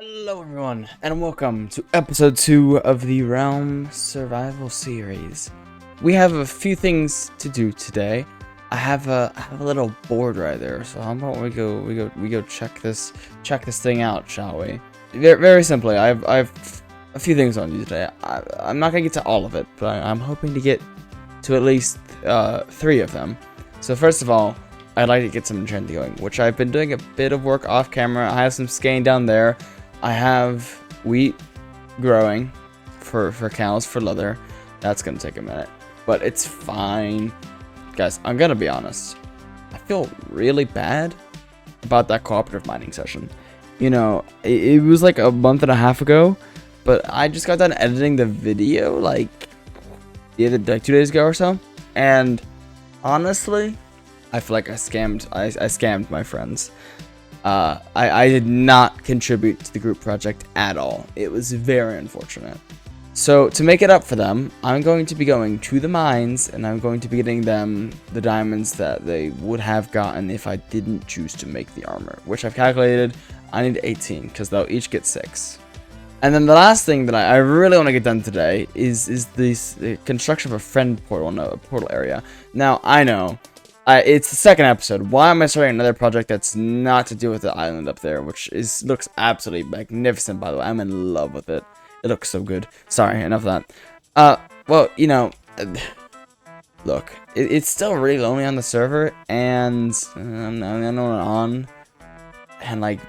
Hello everyone, and welcome to episode 2 of the Realm Survival Series. We have a few things to do today. I have a little board right there, so how about we go check this thing out, shall we? Very simply, I've a few things on you today. I'm not gonna get to all of it, but I'm hoping to get to at least 3 of them. So first of all, I'd like to get some enchanting going, which I've been doing a bit of work off camera. I have some skein down there. I have wheat growing for cows, for leather. That's going to take a minute, but it's fine. Guys, I'm going to be honest. I feel really bad about that cooperative mining session. You know, it was like a month and a half ago, but I just got done editing the video like 2 days ago or so. And honestly, I feel like I scammed my friends. I did not contribute to the group project at all. It was very unfortunate. So to make it up for them, I'm going to be going to the mines and I'm going to be getting them the diamonds that they would have gotten if I didn't choose to make the armor, which I've calculated I need 18 because they'll each get 6. And then the last thing that I really want to get done today is the construction of a friend portal in a portal area. Now, I know. It's the second episode. Why am I starting another project that's not to do with the island up there, which looks absolutely magnificent, by the way. I'm in love with it. It looks so good. Sorry, enough of that. Well, you know, look, it's still really lonely on the server, and I'm on, and like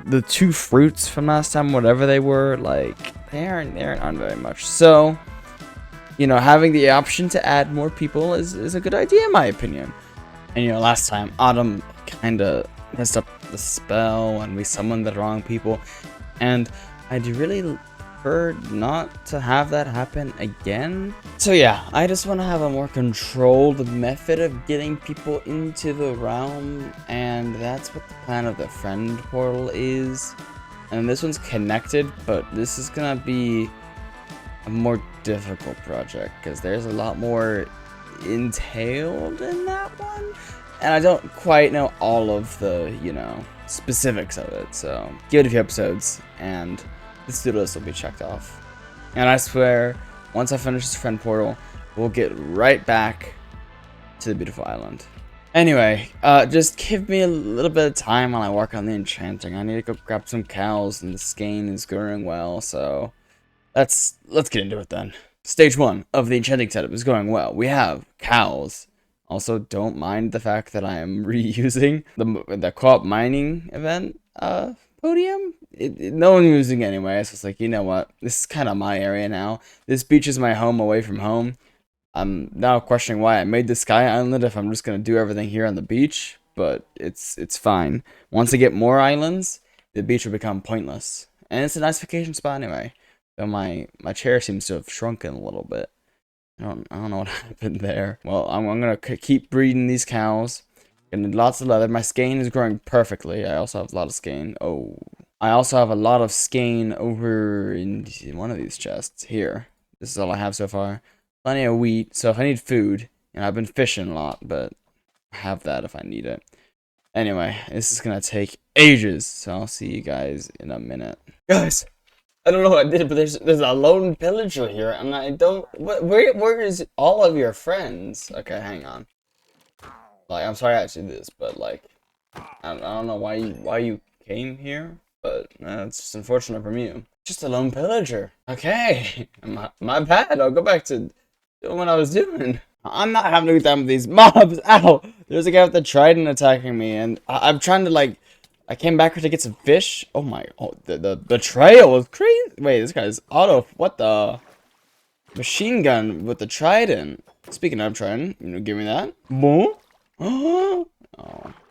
the 2 fruits from last time, whatever they were, like they aren't on very much. So, you know, having the option to add more people is a good idea in my opinion. And you know, last time Autumn kind of messed up the spell and we summoned the wrong people, and I'd really prefer not to have that happen again. So yeah, I just want to have a more controlled method of getting people into the realm, and that's what the plan of the friend portal is. And this one's connected, but this is gonna be a more difficult project because there's a lot more entailed in that one, and I don't quite know all of the, you know, specifics of it. So give it a few episodes and this to-do list will be checked off, and I swear once I finish this friend portal we'll get right back to the beautiful island. Anyway, just give me a little bit of time while I work on the enchanting. I need to go grab some cows and the skein is growing well, so let's get into it then. Stage 1 of the enchanting setup is going well. We have cows. Also, don't mind the fact that I am reusing the co-op mining event podium. No one's using it anyway, so it's like, you know what? This is kind of my area now. This beach is my home away from home. I'm now questioning why I made the sky island if I'm just going to do everything here on the beach, but it's fine. Once I get more islands, the beach will become pointless. And it's a nice vacation spot anyway. So my chair seems to have shrunken a little bit. I don't know what happened there. Well, I'm gonna keep breeding these cows. Getting lots of leather. My skein is growing perfectly. I also have a lot of skein. Oh, I also have a lot of skein over in one of these chests here. This is all I have so far. Plenty of wheat. So if I need food, and I've been fishing a lot, but I have that if I need it. Anyway, this is gonna take ages. So I'll see you guys in a minute, guys. I don't know what I did, but there's a lone pillager here, and I don't. Where is all of your friends? Okay, hang on. Like, I'm sorry I actually did this, but like, I don't know why you came here, but it's just unfortunate from you. Just a lone pillager. Okay, my bad. I'll go back to doing what I was doing. I'm not having a good time with these mobs. Ow! There's a guy with the trident attacking me, and I'm trying to like. I came back here to get some fish. Oh my, the betrayal was crazy. Wait, this guy's auto, what the? Machine gun with the trident. Speaking of trident, you know, give me that. Boom. Oh.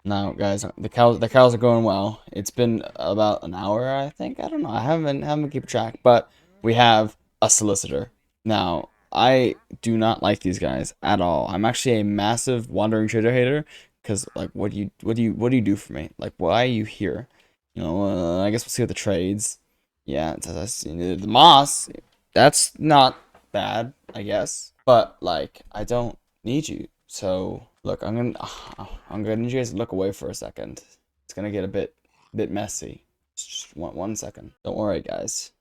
Now, guys, the cows are going well. It's been about an hour, I think. I don't know. I haven't kept track, but we have a solicitor. Now, I do not like these guys at all. I'm actually a massive wandering trader hater. Cause like, what do you do for me? Like, why are you here? You know, I guess we'll see what the trades. Yeah, the moss. That's not bad, I guess. But like, I don't need you. So look, I'm gonna need you guys to look away for a second. It's gonna get a bit messy. Just one second. Don't worry, guys.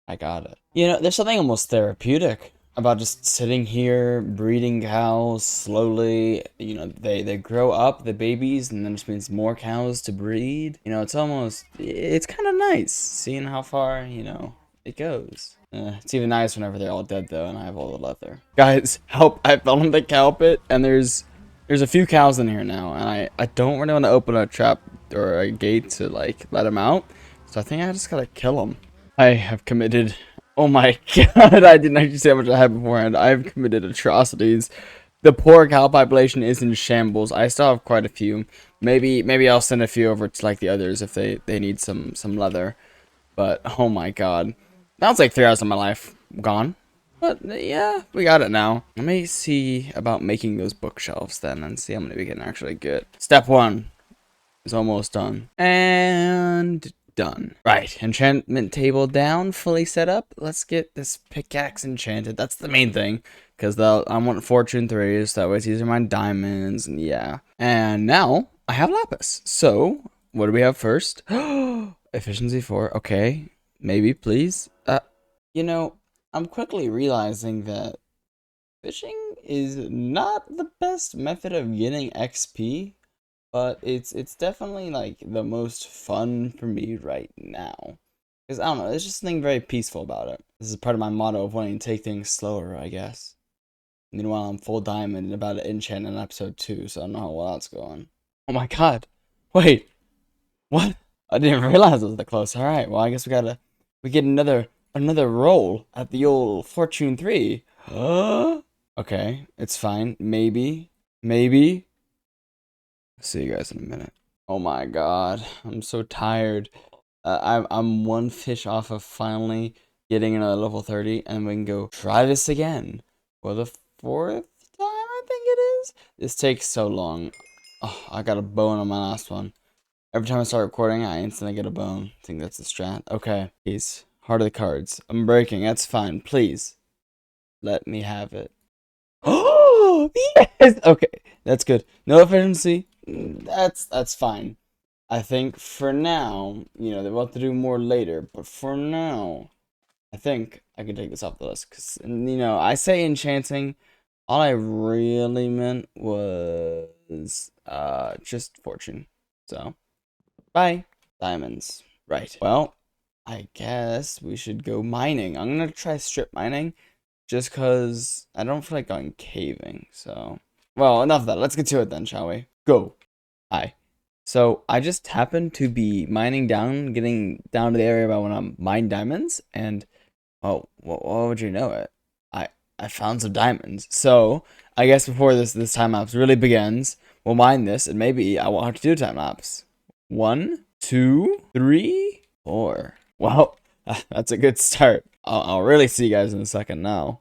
I got it. You know, there's something almost therapeutic about just sitting here, breeding cows slowly. You know, they grow up, the babies, and then it just means more cows to breed. You know, it's kind of nice seeing how far, you know, it goes. It's even nice whenever they're all dead, though, and I have all the leather. Guys, help! I fell in the cow pit, and there's a few cows in here now, and I don't really want to open a trap or a gate to, like, let them out. So I think I just gotta kill them. I have committed... Oh my god, I didn't actually say how much I had beforehand. I've committed atrocities. The poor cow population is in shambles. I still have quite a few. Maybe I'll send a few over to like the others if they need some leather. But oh my god. That was like 3 hours of my life gone. But yeah, we got it now. Let me see about making those bookshelves then and see how many we can actually get. Step 1 is almost done. And done. Right, enchantment table down, fully set up. Let's get this pickaxe enchanted. That's the main thing, because I want fortune 3s, so that way it's easier to mine diamonds, and yeah. And now, I have lapis. So, what do we have first? Efficiency 4, okay. Maybe, please. You know, I'm quickly realizing that fishing is not the best method of getting XP. But it's definitely, like, the most fun for me right now. Because, I don't know, there's just something very peaceful about it. This is part of my motto of wanting to take things slower, I guess. Meanwhile, I'm full diamond and about to enchant in episode 2, so I don't know how well that's going. Oh my god. Wait. What? I didn't realize it was that close. Alright, well, I guess we get another roll at the old Fortune 3. Okay, it's fine. Maybe. See you guys in a minute. Oh my god, I'm so tired. I'm one fish off of finally getting another level 30, and we can go try this again for the 4th time, I think it is. This takes so long. Oh, I got a bone on my last one. Every time I start recording, I instantly get a bone. I think that's the strat. Okay, please. Heart of the cards. I'm breaking. That's fine. Please. Let me have it. Oh, yes! Okay, that's good. No efficiency. That's fine. I think for now, you know, they'll have to do more later, but for now, I think I can take this off the list. Because, you know, I say enchanting, all I really meant was just fortune. So, bye. Diamonds. Right. Well, I guess we should go mining. I'm going to try strip mining, just because I don't feel like going caving, so... Well, enough of that. Let's get to it then, shall we? Go. Hi. So, I just happened to be mining down, getting down to the area about when I'm mine diamonds, and, oh, what would you know it? I found some diamonds. So, I guess before this time lapse really begins, we'll mine this, and maybe I won't have to do a time lapse. 1, 2, 3, 4. Well, that's a good start. I'll really see you guys in a second now.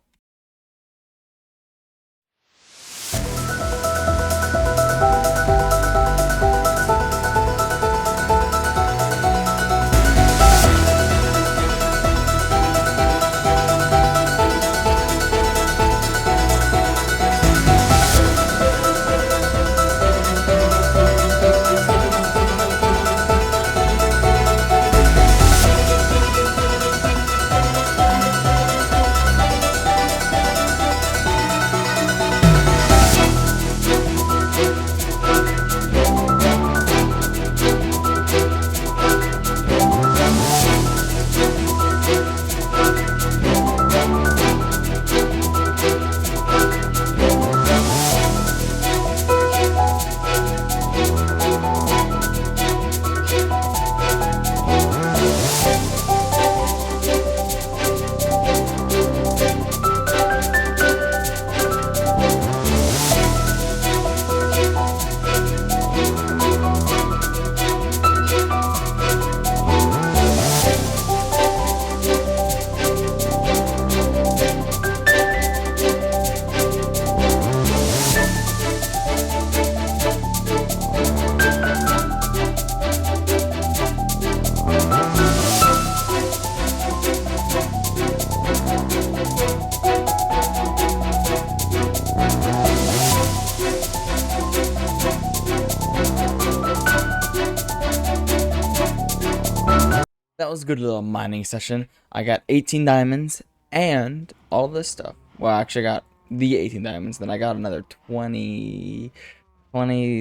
was a good little mining session. I got 18 diamonds and all this stuff. Well, actually, I got the 18 diamonds. Then I got another 20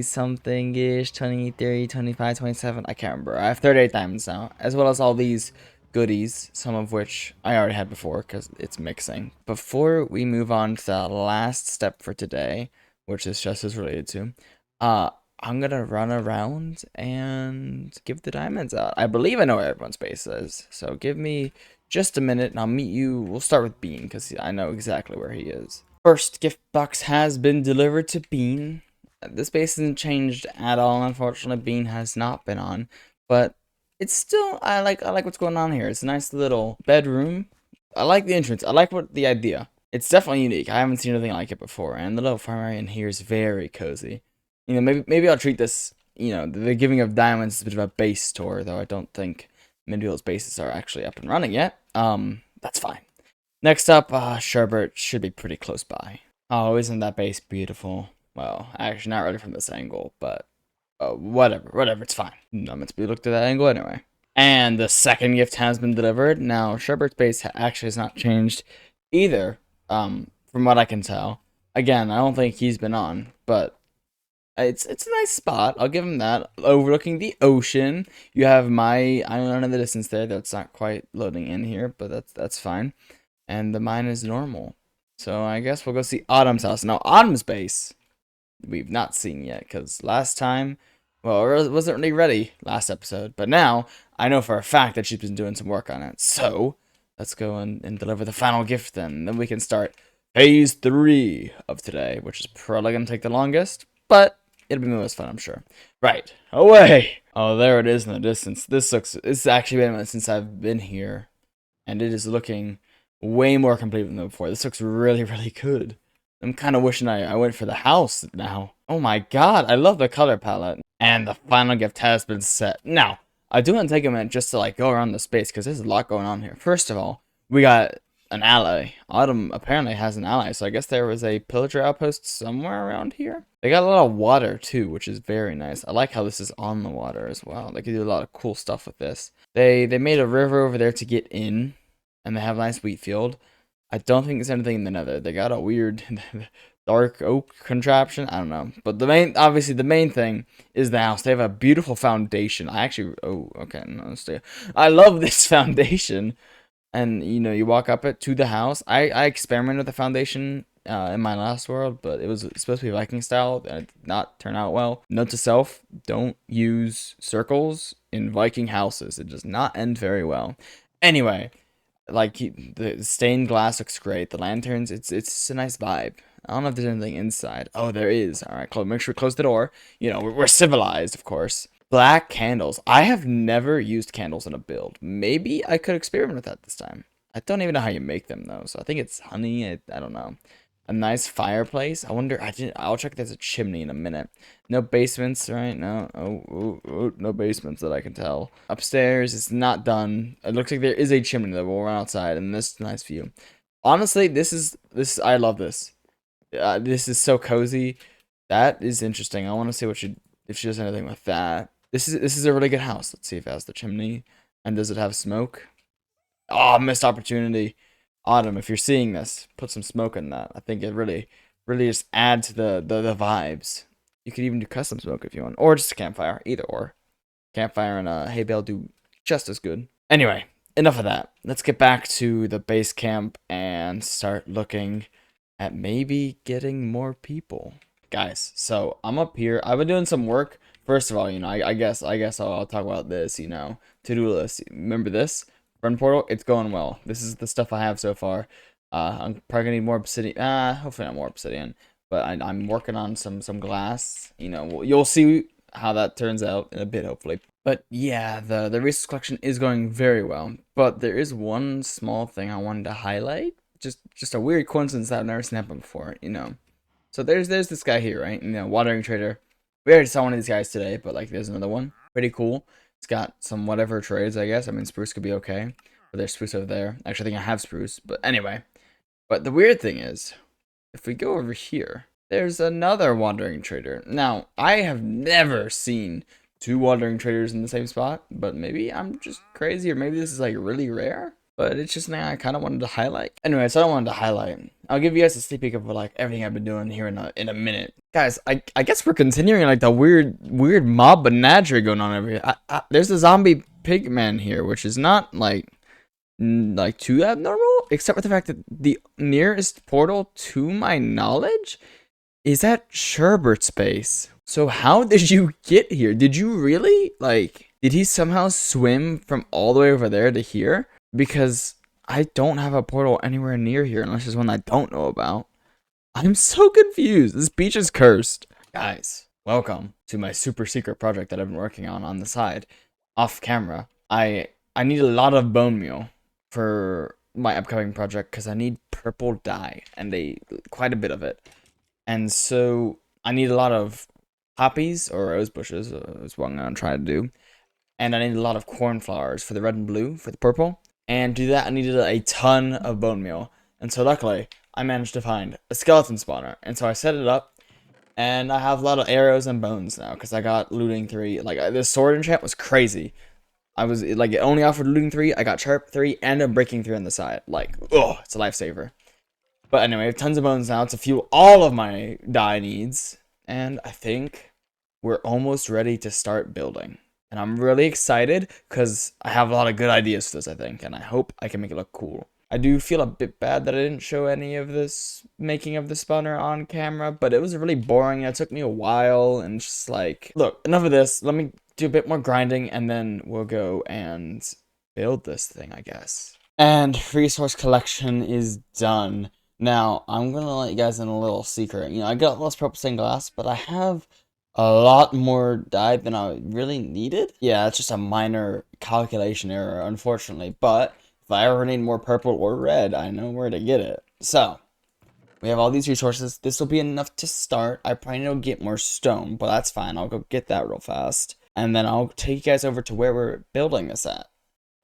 something ish, 23, 25, 27. I can't remember. I have 38 diamonds now, as well as all these goodies, some of which I already had before because it's mixing. Before we move on to the last step for today, which is just as related to, I'm gonna run around and give the diamonds out. I believe I know where everyone's base is, so give me just a minute and I'll meet you. We'll start with Bean because I know exactly where he is. First gift box has been delivered to Bean. This base hasn't changed at all, unfortunately. Bean has not been on, but it's still, I like what's going on here. It's a nice little bedroom. I like the entrance. I like the idea. It's definitely unique. I haven't seen anything like it before, and the little farm area in here is very cozy. You know, maybe I'll treat this, you know, the giving of diamonds is a bit of a base tour, though I don't think Medulla's bases are actually up and running yet. That's fine. Next up, Sherbert should be pretty close by. Oh, isn't that base beautiful? Well, actually, not really from this angle, but whatever, it's fine. Not meant to be looked at that angle anyway. And the second gift has been delivered. Now, Sherbert's base actually has not changed either, from what I can tell. Again, I don't think he's been on, but it's a nice spot. I'll give him that. Overlooking the ocean. You have my island in the distance there. That's not quite loading in here, but that's fine. And the mine is normal. So I guess we'll go see Autumn's house. Now, Autumn's base we've not seen yet, because last time, well, it wasn't really ready last episode, but now I know for a fact that she's been doing some work on it. So let's go and deliver the final gift then we can start phase 3 of today, which is probably gonna take the longest, but it'll be the most fun, I'm sure. Right, away. Oh, there it is in the distance. It's actually been a minute since I've been here, and it is looking way more complete than before. This looks really, really good. I'm kind of wishing I went for the house now. Oh my god, I love the color palette. And the final gift has been set. Now, I do want to take a minute just to like go around the space because there's a lot going on here. First of all, we got an ally. Autumn apparently has an ally, so I guess there was a pillager outpost somewhere around here. They got a lot of water too, which is very nice. I like how this is on the water as well. They can do a lot of cool stuff with this. They made a river over there to get in, and they have a nice wheat field. I don't think there's anything in the nether. They got a weird dark oak contraption. I don't know. But obviously the main thing is the house. They have a beautiful foundation. I love this foundation. And, you know, you walk up it to the house. I experimented with the foundation in my last world, but it was supposed to be Viking style, and it did not turn out well. Note to self, don't use circles in Viking houses. It does not end very well. Anyway, like the stained glass looks great. The lanterns, it's a nice vibe. I don't know if there's anything inside. Oh, there is. All right, make sure we close the door. You know, we're civilized, of course. Black candles. I have never used candles in a build. Maybe I could experiment with that this time. I don't even know how you make them though. So I think it's honey. I don't know. A nice fireplace. I wonder. I'll check if there's a chimney in a minute. No basements, right? No. No basements that I can tell. Upstairs, it's not done. It looks like there is a chimney that will run outside, and this nice view. Honestly, this is. I love this. This is so cozy. That is interesting. I want to see if she does anything with that. This is a really good house. Let's see if it has the chimney, and does it have smoke? Oh, missed opportunity. Autumn, if you're seeing this, put some smoke in that. I think it really just adds to the vibes. You could even do custom smoke if you want, or just a campfire, either or. Campfire and a hay bale do just as good. Anyway, enough of that. Let's get back to the base camp and start looking at maybe getting more people. Guys, so I'm up here. I've been doing some work. First of all, you know, I guess I'll talk about this, you know, to-do list. Remember this? Friend portal, it's going well. This is the stuff I have so far. I'm probably gonna need more obsidian. Hopefully not more obsidian, but I'm working on some glass. You know, you'll see how that turns out in a bit, hopefully. But yeah, the resource collection is going very well. But there is one small thing I wanted to highlight. Just a weird coincidence that I've never seen happen before. You know, so there's this guy here, right? You know, watering trader. We already saw one of these guys today, but like there's another one. Pretty cool. It's got some whatever trades, I guess. I mean, spruce could be okay. But there's spruce over there. Actually, I think I have spruce. But anyway. But the weird thing is, if we go over here, there's another wandering trader. Now, I have never seen two wandering traders in the same spot, but maybe I'm just crazy, or maybe this is like really rare. But it's just something I kind of wanted to highlight. Anyway, so I wanted to highlight. I'll give you guys a sneak peek of like everything I've been doing here in a minute, guys. I guess we're continuing like the weird mob menagerie going on over here. There's a zombie pigman here, which is not like too abnormal, except for the fact that the nearest portal to my knowledge is at Sherbert's base. So how did you get here? Did you really did he somehow swim from all the way over there to here? Because I don't have a portal anywhere near here unless there's one I don't know about. I'm so confused. This beach is cursed. Guys, welcome to my super secret project that I've been working on the side, off camera. I need a lot of bone meal for my upcoming project because I need purple dye and quite a bit of it. And so I need a lot of poppies or rose bushes, is what I'm going to try to do. And I need a lot of cornflowers for the red and blue, for the purple. And to do that, I needed a ton of bone meal. And so luckily, I managed to find a skeleton spawner. And so I set it up, and I have a lot of arrows and bones now, because I got looting 3. Like, this sword enchant was crazy. I was, like, it only offered looting 3, I got sharp 3, and a breaking 3 on the side. Like, oh, it's a lifesaver. But anyway, I have tons of bones now to fuel all of my dye needs. And I think we're almost ready to start building. And I'm really excited because I have a lot of good ideas for this, I think. And I hope I can make it look cool. I do feel a bit bad that I didn't show any of this making of the spawner on camera. But it was really boring. It took me a while. And just like, look, enough of this. Let me do a bit more grinding. And then we'll go and build this thing, I guess. And resource collection is done. Now, I'm going to let you guys in a little secret. You know, I got less purple stained glass, but I have a lot more dye than I really needed. Yeah, it's just a minor calculation error, unfortunately. But if I ever need more purple or red, I know where to get it. So, we have all these resources. This will be enough to start. I probably need to get more stone, but that's fine. I'll go get that real fast. And then I'll take you guys over to where we're building this at.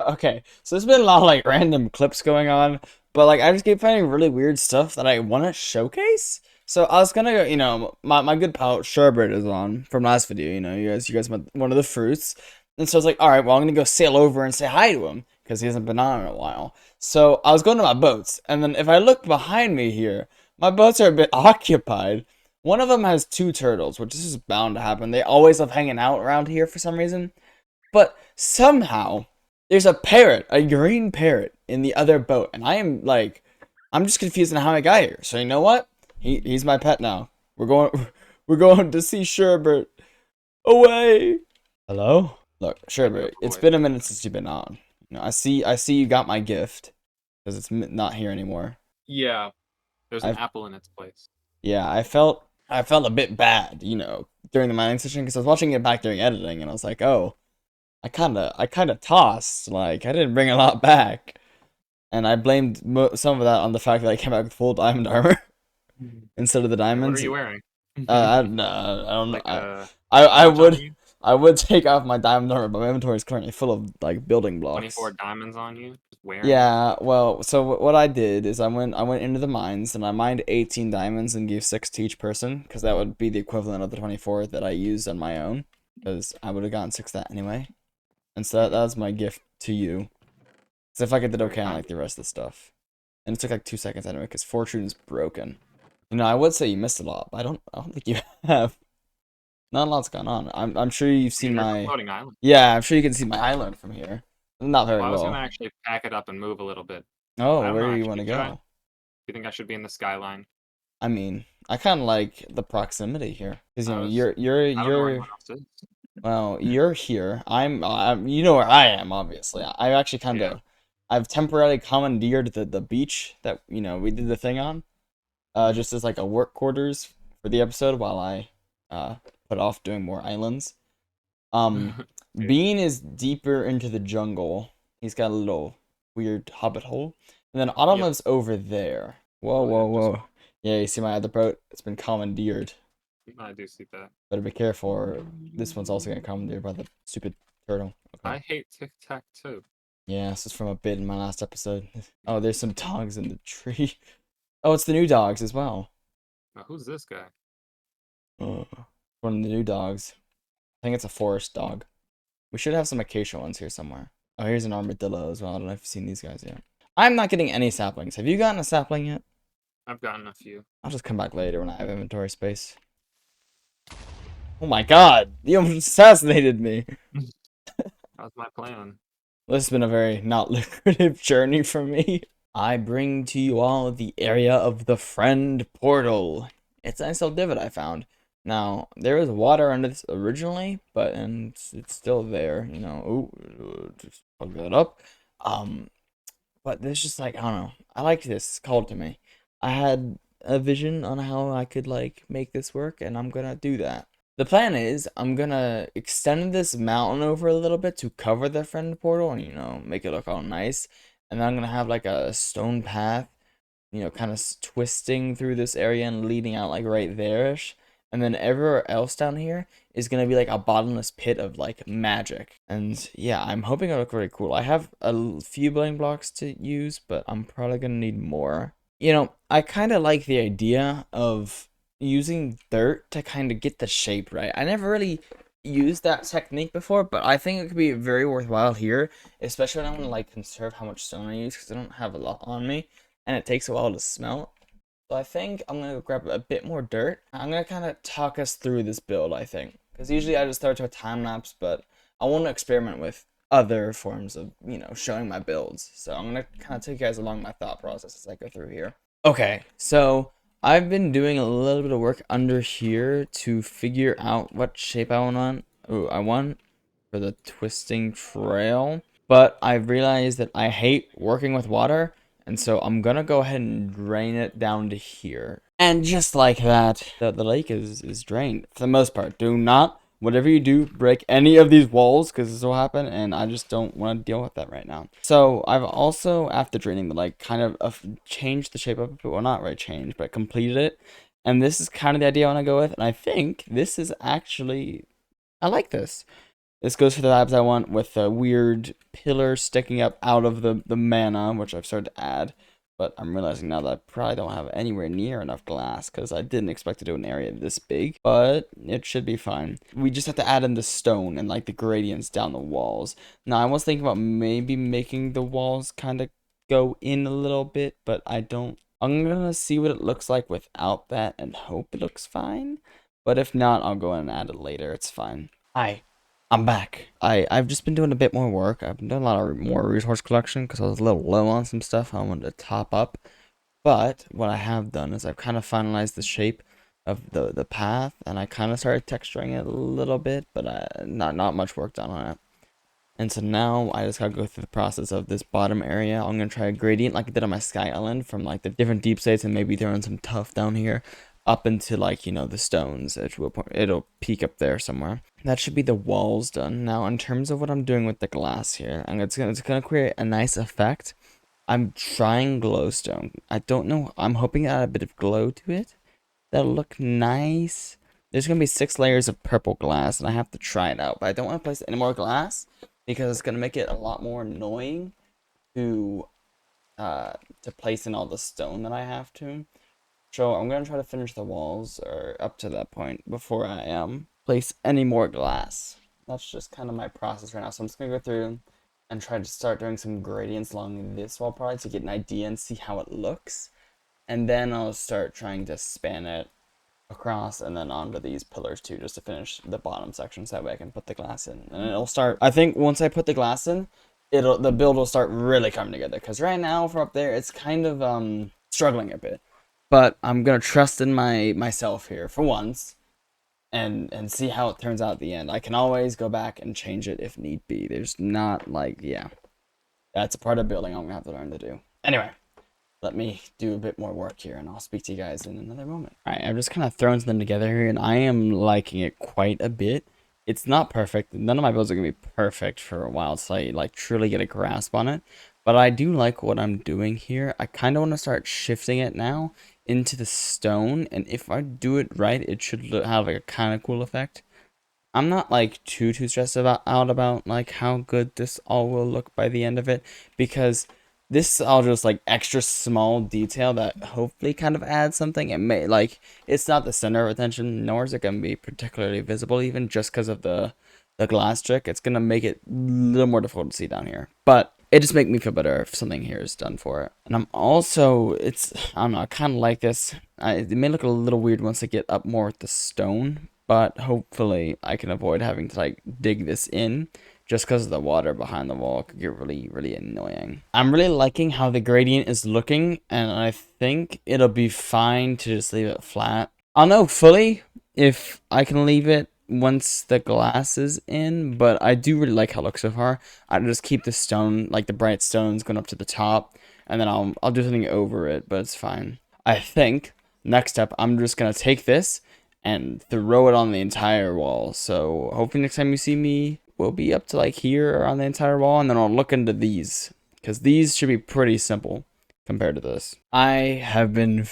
Okay, so there's been a lot of like random clips going on, but like I just keep finding really weird stuff that I want to showcase. So I was gonna go, you know, my good pal Sherbert is on from last video. You know, you guys met one of the fruits, and so I was like, all right, well I'm gonna go sail over and say hi to him because he hasn't been on in a while. So I was going to my boats, and then if I look behind me here, my boats are a bit occupied. One of them has 2 turtles, which is bound to happen. They always love hanging out around here for some reason, but somehow there's a parrot, a green parrot, in the other boat, and I'm just confused on how I got here. So you know what? He's my pet now. We're going to see Sherbert. Away. Hello? Look, Sherbert, it's been a minute since you've been on. You know, I see you got my gift because it's not here anymore. Yeah, there's an apple in its place. Yeah, I felt a bit bad, you know, during the mining session because I was watching it back during editing, and I was like, oh. I kind of tossed, like, I didn't bring a lot back. And I blamed some of that on the fact that I came back with full diamond armor instead of the diamonds. What are you wearing? I don't know. Like I would take off my diamond armor, but my inventory is currently full of, like, building blocks. 24 diamonds on you? Just wearing Yeah, well, so what I did is I went into the mines, and I mined 18 diamonds and gave 6 to each person, because that would be the equivalent of the 24 that I used on my own, because I would have gotten 6 of that anyway. And so that was my gift to you. So if I did okay on like the rest of the stuff. And it took like 2 seconds anyway, because Fortune's broken. You know, I would say you missed a lot, but I don't think you have. Not a lot's gone on. I'm sure you've seen my floating island. Yeah, I'm sure you can see my island from here. Not very well. I was gonna actually pack it up and move a little bit. Oh, where do you want to go? Do you think I should be in the skyline? I mean, I kind of like the proximity here, because you know you're. Well, you're here. I'm you know where I am, obviously. I actually kind of, I've temporarily commandeered the beach that, you know, we did the thing on, just as like a work quarters for the episode while I, put off doing more islands. Bean is deeper into the jungle. He's got a little weird hobbit hole. And then Autumn lives over there. Whoa. Yeah, you see my other boat? It's been commandeered. I do see that. Better be careful, or this one's also gonna come there by the stupid turtle. Okay. I hate tic-tac-toe. Yeah, this is from a bit in my last episode. Oh, there's some dogs in the tree. Oh, it's the new dogs as well. Now, who's this guy? One of the new dogs. I think it's a forest dog. We should have some acacia ones here somewhere. Oh, here's an armadillo as well. I don't know if you've seen these guys yet. I'm not getting any saplings. Have you gotten a sapling yet? I've gotten a few. I'll just come back later when I have inventory space. Oh my god! You almost assassinated me! That was my plan. This has been a very not lucrative journey for me. I bring to you all the area of the friend portal. It's a nice little divot I found. Now, there was water under this originally, but and it's still there, you know. Ooh, just plug that up. But there's just like, I don't know. I like this. It's called to me. I had a vision on how I could like make this work, and I'm gonna do that. The plan is I'm gonna extend this mountain over a little bit to cover the friend portal and, you know, make it look all nice. And then I'm gonna have like a stone path, you know, kind of twisting through this area and leading out like right there-ish. And then everywhere else down here is gonna be like a bottomless pit of like magic. And yeah, I'm hoping it'll look really cool. I have a few building blocks to use, but I'm probably gonna need more. You know, I kind of like the idea of using dirt to kind of get the shape right. I never really used that technique before, but I think it could be very worthwhile here, especially when I want to like conserve how much stone I use because I don't have a lot on me and it takes a while to smelt. So I think I'm gonna grab a bit more dirt. I'm gonna kind of talk us through this build, I think, because usually I just throw it to a time lapse, but I want to experiment with other forms of, you know, showing my builds. So I'm gonna kind of take you guys along my thought process as I go through here. Okay, so I've been doing a little bit of work under here to figure out what shape I want for the twisting trail, but I realized that I hate working with water, and so I'm gonna go ahead and drain it down to here. And just like that, the lake is drained for the most part. Do not, whatever you do, break any of these walls because this will happen, and I just don't want to deal with that right now. So I've also, after draining the lake, kind of changed the shape of it. Well, not really changed, but completed it. And this is kind of the idea I want to go with, and I think this is actually, I like this. This goes for the vibes I want with a weird pillar sticking up out of the mana, which I've started to add. But I'm realizing now that I probably don't have anywhere near enough glass because I didn't expect to do an area this big. But it should be fine. We just have to add in the stone and like the gradients down the walls. Now I was thinking about maybe making the walls kind of go in a little bit, but I don't. I'm gonna see what it looks like without that and hope it looks fine. But if not, I'll go in and add it later. It's fine. Hi. I'm back. I've just been doing a bit more work. I've been doing a lot of more resource collection because I was a little low on some stuff I wanted to top up. But what I have done is I've kind of finalized the shape of the path, and I kind of started texturing it a little bit, but not much work done on it. And so now I just gotta go through the process of this bottom area. I'm gonna try a gradient like I did on my Sky Island from like the different deep states and maybe throw in some tuff down here up into like, you know, the stones. It'll peak up there somewhere. That should be the walls done. Now in terms of what I'm doing with the glass here, it's gonna create a nice effect. I'm trying glowstone. I don't know. I'm hoping to add a bit of glow to it. That'll look nice. There's gonna be 6 layers of purple glass, and I have to try it out. But I don't want to place any more glass because it's gonna make it a lot more annoying to place in all the stone that I have to. So I'm gonna try to finish the walls or up to that point before I place any more glass. That's just kind of my process right now. So I'm just gonna go through and try to start doing some gradients along this wall probably to get an idea and see how it looks. And then I'll start trying to span it across and then onto these pillars too, just to finish the bottom section so that way I can put the glass in. And it'll start, I think once I put the glass in, the build will start really coming together. Because right now from up there, it's kind of struggling a bit. But I'm gonna trust in myself here for once and see how it turns out at the end. I can always go back and change it if need be. There's not like, yeah. That's a part of building I'm gonna have to learn to do. Anyway, let me do a bit more work here and I'll speak to you guys in another moment. Alright, I've just kind of thrown something together here and I am liking it quite a bit. It's not perfect. None of my builds are gonna be perfect for a while so I like truly get a grasp on it. But I do like what I'm doing here. I kind of want to start shifting it now into the stone, and if I do it right, it should have like a kind of cool effect. I'm not like too stressed out about like how good this all will look by the end of it, because This I'll just like extra small detail that hopefully kind of adds something. It may like it's not the center of attention, nor is it gonna be particularly visible, even just because of the glass trick. It's gonna make it a little more difficult to see down here, but it just make me feel better if something here is done for it. And I'm also I don't know, I kind of like this. It may look a little weird once I get up more with the stone, but hopefully I can avoid having to like dig this in just because the water behind the wall could get really, really annoying. I'm really liking how the gradient is looking, and I think it'll be fine to just leave it flat. I'll know fully if I can leave it once the glass is in, but I do really like how it looks so far. I'll just keep the stone, like the bright stones going up to the top, and then I'll do something over it, but it's fine. I think next step, I'm just gonna take this and throw it on the entire wall. So hopefully next time you see me, we'll be up to like here on the entire wall, and then I'll look into these, because these should be pretty simple compared to this. I have been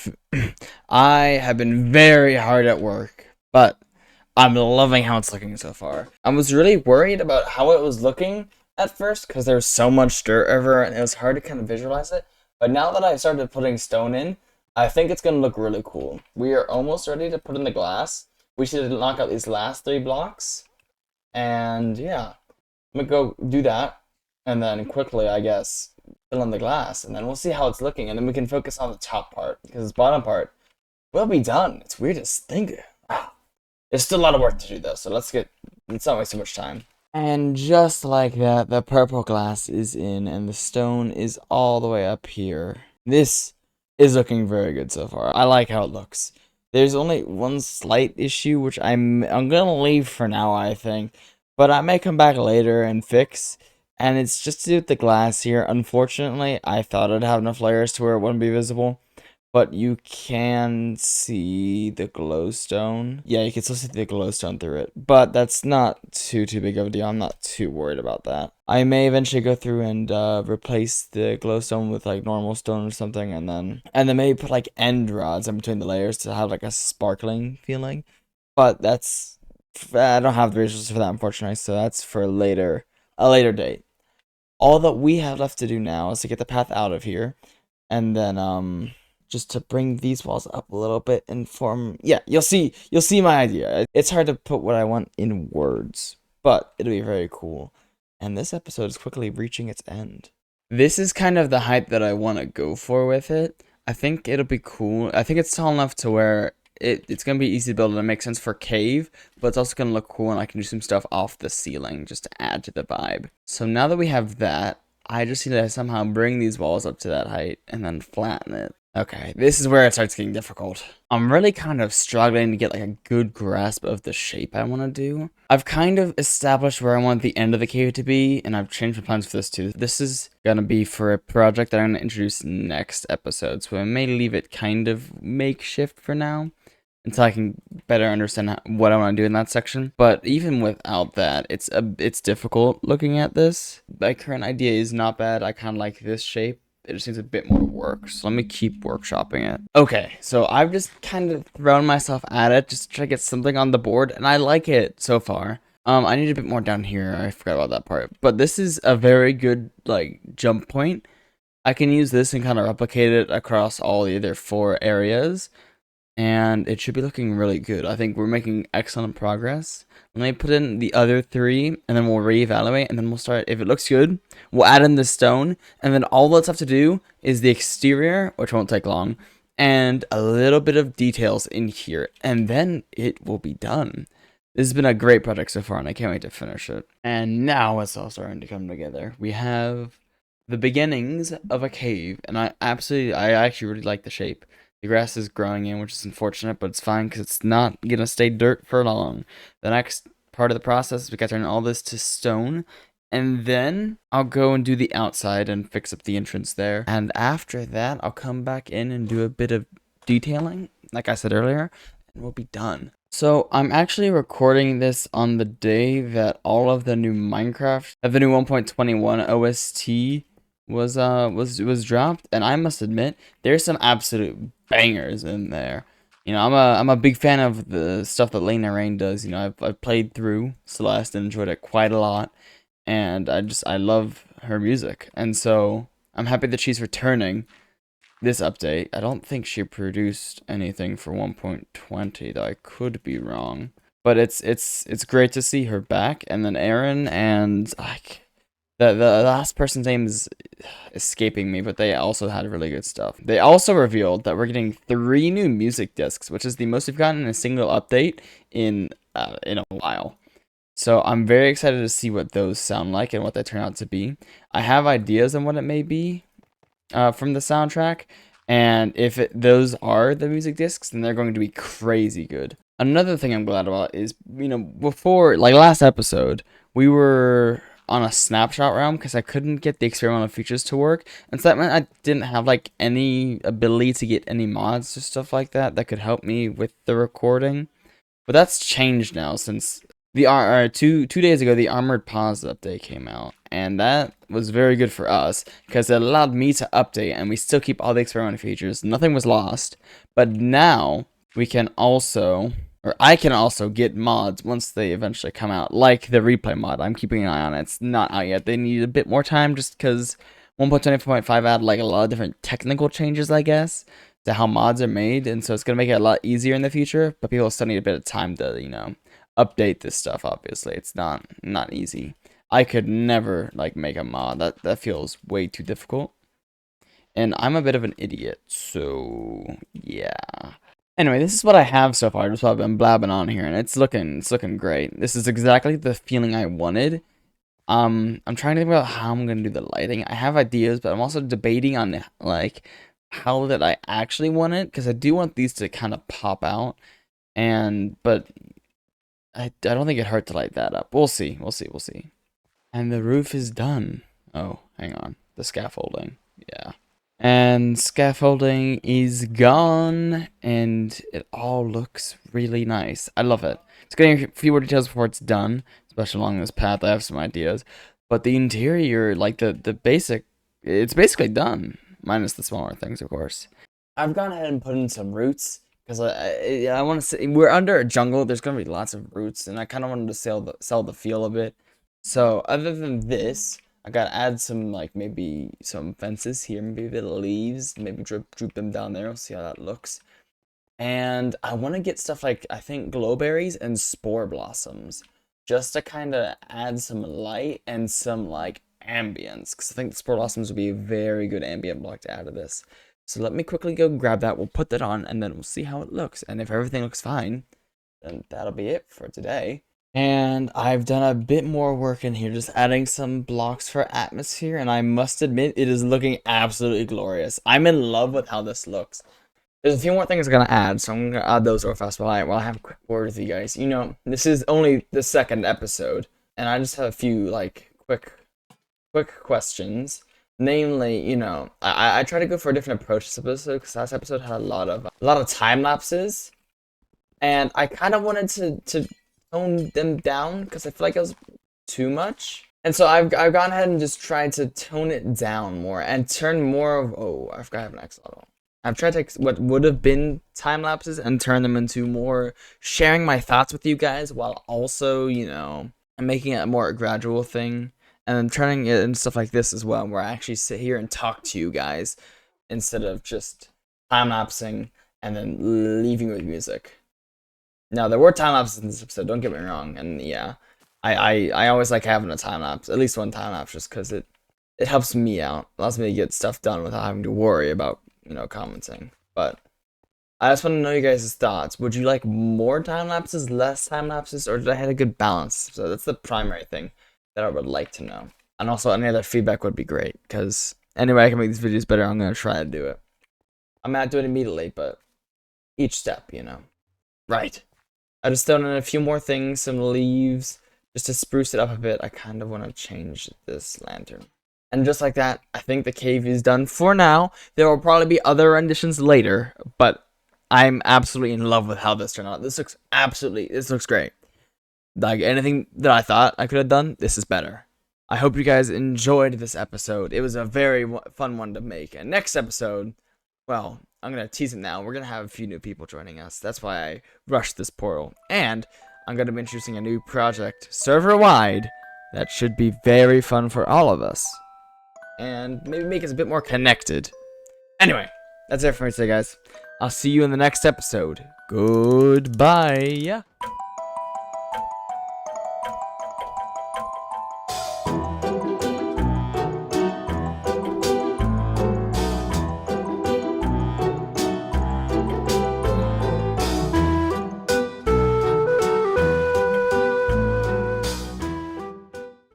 very hard at work, but I'm loving how it's looking so far. I was really worried about how it was looking at first because there's so much dirt everywhere and it was hard to kind of visualize it. But now that I've started putting stone in, I think it's gonna look really cool. We are almost ready to put in the glass. We should knock out these last 3 blocks. And yeah, I'm gonna go do that. And then quickly, I guess, fill in the glass. And then we'll see how it's looking. And then we can focus on the top part because this bottom part will be done. It's weird to think. There's still a lot of work to do though, so let's not waste too much time. And just like that, the purple glass is in and the stone is all the way up here. This is looking very good so far. I like how it looks. There's only one slight issue, which I'm gonna leave for now, I think. But I may come back later and fix. And it's just to do with the glass here. Unfortunately, I thought I'd have enough layers to where it wouldn't be visible. But you can see the glowstone. Yeah, you can still see the glowstone through it. But that's not too big of a deal. I'm not too worried about that. I may eventually go through and replace the glowstone with like normal stone or something, and then maybe put like end rods in between the layers to have like a sparkling feeling. But I don't have the resources for that, unfortunately, so that's for a later date. All that we have left to do now is to get the path out of here, and then just to bring these walls up a little bit and form. Yeah, you'll see my idea. It's hard to put what I want in words, but it'll be very cool. And this episode is quickly reaching its end. This is kind of the height that I want to go for with it. I think it'll be cool. I think it's tall enough to where it's going to be easy to build and it makes sense for cave, but it's also going to look cool and I can do some stuff off the ceiling just to add to the vibe. So now that we have that, I just need to somehow bring these walls up to that height and then flatten it. Okay, this is where it starts getting difficult. I'm really kind of struggling to get like a good grasp of the shape I want to do. I've kind of established where I want the end of the cave to be, and I've changed my plans for this too. This is gonna be for a project that I'm gonna introduce next episode, so I may leave it kind of makeshift for now until I can better understand what I want to do in that section. But even without that, it's difficult looking at this. My current idea is not bad. I kind of like this shape. It just needs a bit more work, so let me keep workshopping it. Okay, so I've just kind of thrown myself at it just to try to get something on the board, and I like it so far. I need a bit more down here. I forgot about that part. But this is a very good, like, jump point. I can use this and kind of replicate it across all the other 4 areas, and it should be looking really good. I think we're making excellent progress. Let me put in the other 3, and then we'll reevaluate, and then we'll start. If it looks good, we'll add in the stone, and then all that's left to do is the exterior, which won't take long, and a little bit of details in here, and then it will be done. This has been a great project so far, and I can't wait to finish it. And now it's all starting to come together. We have the beginnings of a cave, and I actually really like the shape. The grass is growing in, which is unfortunate, but it's fine because it's not going to stay dirt for long. The next part of the process is we got to turn all this to stone, and then I'll go and do the outside and fix up the entrance there. And after that, I'll come back in and do a bit of detailing, like I said earlier, and we'll be done. So I'm actually recording this on the day that all of the new Minecraft, the new 1.21 OST was dropped, and I must admit there's some absolute bangers in there. You know, I'm a big fan of the stuff that Lena Rain does. You know, I've played through Celeste and enjoyed it quite a lot, and I love her music, and so I'm happy that she's returning this update. I don't think she produced anything for 1.20, though I could be wrong. But it's great to see her back. And then Aaron and like the last person's name is escaping me, but they also had really good stuff. They also revealed that we're getting 3 new music discs, which is the most we've gotten in a single update in a while. So I'm very excited to see what those sound like and what they turn out to be. I have ideas on what it may be from the soundtrack, and if those are the music discs, then they're going to be crazy good. Another thing I'm glad about is, before, like last episode, we were on a snapshot realm because I couldn't get the experimental features to work, and so that meant I didn't have like any ability to get any mods or stuff like that could help me with the recording. But that's changed now since the 2 days ago the Armored Pause update came out, and that was very good for us because it allowed me to update and we still keep all the experimental features. Nothing was lost, but now we can also, or I can also get mods once they eventually come out, like the replay mod. I'm keeping an eye on it. It's not out yet. They need a bit more time just because 1.24.5 added like a lot of different technical changes, I guess, to how mods are made, and so it's gonna make it a lot easier in the future. But people still need a bit of time to update this stuff. Obviously, it's not easy. I could never like make a mod. That feels way too difficult, and I'm a bit of an idiot. So yeah. Anyway, this is what I have so far. Just what I've been blabbing on here, and it's looking great. This is exactly the feeling I wanted. I'm trying to think about how I'm gonna do the lighting. I have ideas, but I'm also debating on like how that I actually want it, because I do want these to kind of pop out, but I don't think it hurt to light that up. We'll see. And the roof is done. Oh, hang on. The scaffolding. Yeah. And scaffolding is gone, and it all looks really nice. I love it. It's getting a few more details before it's done, especially along this path. I have some ideas. But the interior, like the basic, it's basically done. Minus the smaller things, of course. I've gone ahead and put in some roots because I want to say we're under a jungle. There's gonna be lots of roots, and I kind of wanted to sell the feel a bit. So other than this, I gotta add some maybe some fences here, maybe a bit of leaves, maybe droop them down there. We'll see how that looks. And I want to get stuff like I think glowberries and spore blossoms, just to kind of add some light and some ambience, because I think the spore blossoms would be a very good ambient block to add to this. So let me quickly go grab that. We'll put that on, and then we'll see how it looks. And if everything looks fine, then that'll be it for today. And I've done a bit more work in here, just adding some blocks for atmosphere, and I must admit, it is looking absolutely glorious. I'm in love with how this looks. There's a few more things I'm going to add, so I'm going to add those real fast while I have a quick word with you guys. This is only the second episode, and I just have a few, quick questions. Namely, I try to go for a different approach this episode, because last episode had a lot of time lapses, and I kind of wanted to tone them down, because I feel like it was too much. And so I've gone ahead and just tried to tone it down more, and turn more of, I forgot I have an axolotl. I've tried to take what would have been time lapses and turn them into more sharing my thoughts with you guys, while also, making it a more gradual thing. And then turning it into stuff like this as well, where I actually sit here and talk to you guys instead of just time-lapsing and then leaving with music. Now, there were time-lapses in this episode, don't get me wrong, and yeah, I always like having a time-lapse, at least one time-lapse, just because it helps me out, allows me to get stuff done without having to worry about, commenting. But I just want to know you guys' thoughts. Would you like more time-lapses, less time-lapses, or did I have a good balance? So that's the primary thing that I would like to know. And also, any other feedback would be great, because anyway I can make these videos better, I'm going to try to do it. I might not do it immediately, but each step, Right. I just thrown in a few more things, some leaves, just to spruce it up a bit. I kind of want to change this lantern. And just like that, I think the cave is done for now. There will probably be other renditions later, but I'm absolutely in love with how this turned out. This looks great. Like anything that I thought I could have done, this is better. I hope you guys enjoyed this episode. It was a very fun one to make. And next episode, well, I'm going to tease it now. We're going to have a few new people joining us. That's why I rushed this portal. And I'm going to be introducing a new project, server-wide, that should be very fun for all of us. and maybe make us a bit more connected. Anyway, that's it for me today, guys. I'll see you in the next episode. Goodbye.